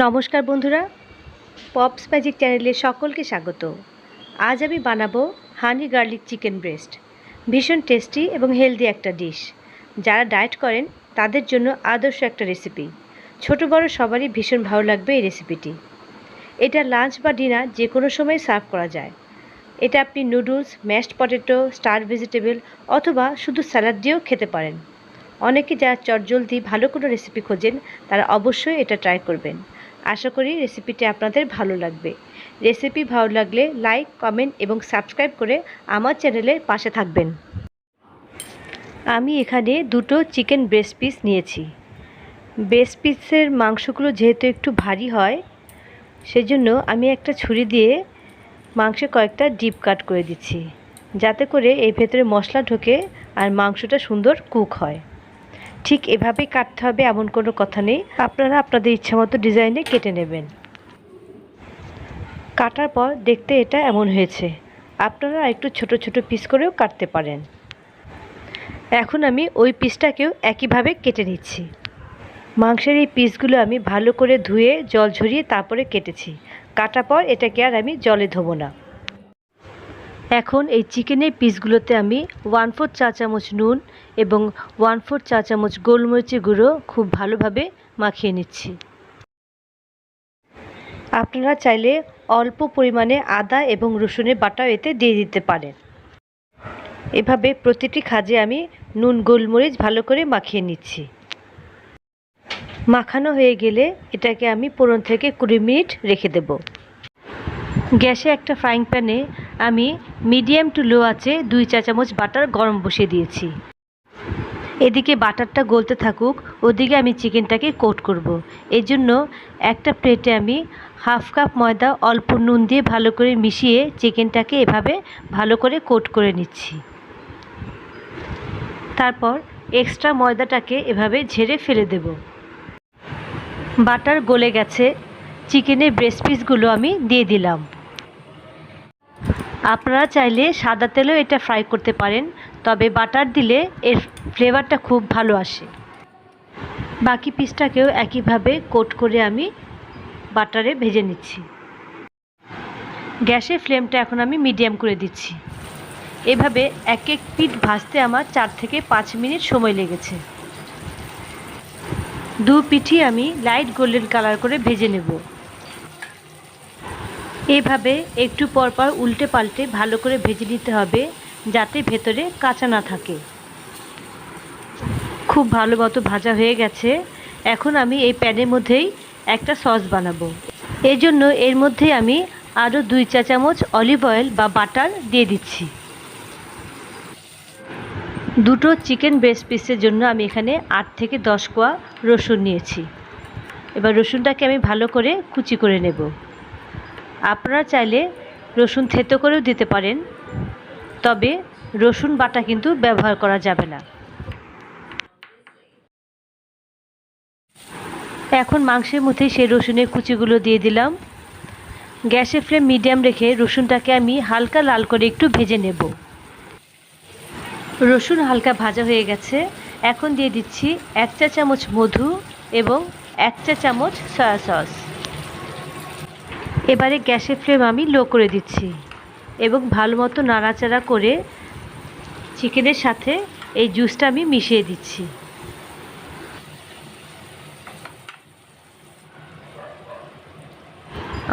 নমস্কার বন্ধুরা, pops magic চ্যানেলে সকলকে স্বাগত। আজ আমি বানাবো হানি গার্লিক চিকেন ব্রেস্ট। ভীষণ টেস্টি এবং হেলদি একটা ডিশ। যারা ডায়েট করেন তাদের জন্য আদর্শ একটা রেসিপি। ছোট বড় সবারই ভীষণ ভালো লাগবে এই রেসিপিটি। এটা লাঞ্চ বা ডিনার যে কোনো সময় সার্ভ করা যায়। এটা আপনি noodles, mashed potato, star vegetable অথবা শুধু স্যালাড দিয়েও খেতে পারেন। অনেকে যারা চটজলদি ভালো কোনো রেসিপি খোঁজেন তারা অবশ্যই এটা ট্রাই করবেন। আশা করি রেসিপিটি আপনাদের ভালো লাগবে। রেসিপি ভালো লাগলে লাইক, কমেন্ট এবং সাবস্ক্রাইব করে আমার চ্যানেলের পাশে থাকবেন। আমি এখানে দুটো চিকেন ব্রেস্ট পিস নিয়েছি। ব্রেস্ট পিসের মাংসগুলো যেহেতু একটু ভারী হয়, সেজন্য আমি একটা ছুরি দিয়ে মাংসে কয়েকটা ডিপ কাট করে দিচ্ছি, যাতে করে এই ভেতরে মশলা ঢোকে আর মাংসটা সুন্দর কুক হয়। ঠিক এভাবেই কাটতে হবে এমন কোনো কথা নেই, আপনারা আপনাদের ইচ্ছামতো ডিজাইনে কেটে নেবেন। কাটার পর দেখতে এটা এমন হয়েছে। আপনারা একটু ছোট ছোট পিস করেও কাটতে পারেন। এখন আমি ওই পিসটাকেও একইভাবে কেটে নিচ্ছি। মাংসের এই পিসগুলো আমি ভালো করে ধুয়ে জল ঝরিয়ে তারপরে কেটেছি। কাটার পর এটাকে আর আমি জলে ধোবো না। এখন এই চিকেনের পিসগুলোতে আমি 1/4 চা চামচ নুন এবং 1/4 চা চামচ গোলমরিচের গুঁড়ো খুব ভালোভাবে মাখিয়ে নিচ্ছি। আপনারা চাইলে অল্প পরিমাণে আদা এবং রসুনের বাটাও এতে দিয়ে দিতে পারেন। এভাবে প্রতিটি খাজে আমি নুন গোলমরিচ ভালো করে মাখিয়ে নিচ্ছি। মাখানো হয়ে গেলে এটাকে আমি 15 থেকে 20 মিনিট রেখে দেব। গ্যাসে একটা ফ্রাইং প্যানে আমি মিডিয়াম টু লো আঁচে 2 চা চামচ বাটার গরম বসিয়ে দিয়েছি। এদিকে বাটারটা গলতে থাকুক, ওদিকে আমি চিকেনটাকে কোট করব। এই জন্য একটা প্লেটে আমি 1/2 কাপ ময়দা অল্প নুন দিয়ে ভালো করে মিশিয়ে চিকেনটাকে এভাবে ভালো করে কোট করে নিচ্ছি। তারপর এক্সট্রা ময়দাটাকে এভাবে ঝেড়ে ফেলে দেব। বাটার গলে গেছে, চিকেনের ব্রেস্ট পিসগুলো আমি দিয়ে দিলাম। আপনারা চাইলে সাদা তেলেও এটা ফ্রাই করতে পারেন, তবে বাটার দিলে এর ফ্লেভারটা খুব ভালো আসে। বাকি পিসটাকেও একইভাবে কোট করে আমি বাটারে ভেজে নিচ্ছি। গ্যাসের ফ্লেমটা এখন আমি মিডিয়াম করে দিচ্ছি। এভাবে এক এক পিঠ ভাজতে আমার 4 থেকে 5 মিনিট সময় লেগেছে। দু পিঠই আমি লাইট গোল্ডেন কালার করে ভেজে নেব। এইভাবে একটু পরপর উল্টে পাল্টে ভালো করে ভেজে নিতে হবে, যাতে ভেতরে কাঁচা না থাকে। খুব ভালো মতো ভাজা হয়ে গেছে। এখন আমি এই প্যানের মধ্যেই একটা সস বানাবো। এই জন্য এর মধ্যে আমি আরও 2 চা চামচ অলিভ অয়েল বা বাটার দিয়ে দিচ্ছি। দুটো চিকেন ব্রেস্ট পিসের জন্য আমি এখানে 8 থেকে 10 কোয়া রসুন নিয়েছি। এবার রসুনটাকে আমি ভালো করে কুচি করে নেব। আপনারা চাইলে রসুন থেতো করেও দিতে পারেন, তবে রসুন বাটা কিন্তু ব্যবহার করা যাবে না। এখন মাংসের মধ্যে সেই রসুনের কুচিগুলো দিয়ে দিলাম। গ্যাসের ফ্লেম মিডিয়াম রেখে রসুনটাকে আমি হালকা লাল করে একটু ভেজে নেব। রসুন হালকা ভাজা হয়ে গেছে। এখন দিয়ে দিচ্ছি 1 চা চামচ মধু এবং 1 চা চামচ সয়া সস। এবারে গ্যাসের ফ্লেম আমি লো করে দিচ্ছি এবং ভালো মতো নাড়াচাড়া করে চিকেনের সাথে এই জুসটা আমি মিশিয়ে দিচ্ছি।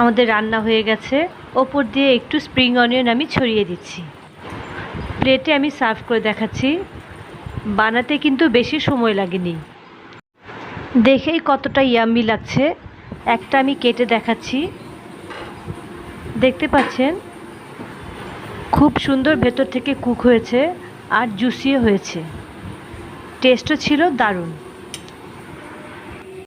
আমাদের রান্না হয়ে গেছে। ওপর দিয়ে একটু স্প্রিং অনিয়ন আমি ছড়িয়ে দিচ্ছি। প্লেটে আমি সার্ভ করে দেখাচ্ছি। বানাতে কিন্তু বেশি সময় লাগেনি। দেখেই কতটা ইয়াম্মি লাগছে। একটা আমি কেটে দেখাচ্ছি। দেখতে পাচ্ছেন খুব সুন্দর ভেতর থেকে কুক হয়েছে আর জুসিও হয়েছে। টেস্টও ছিল দারুণ।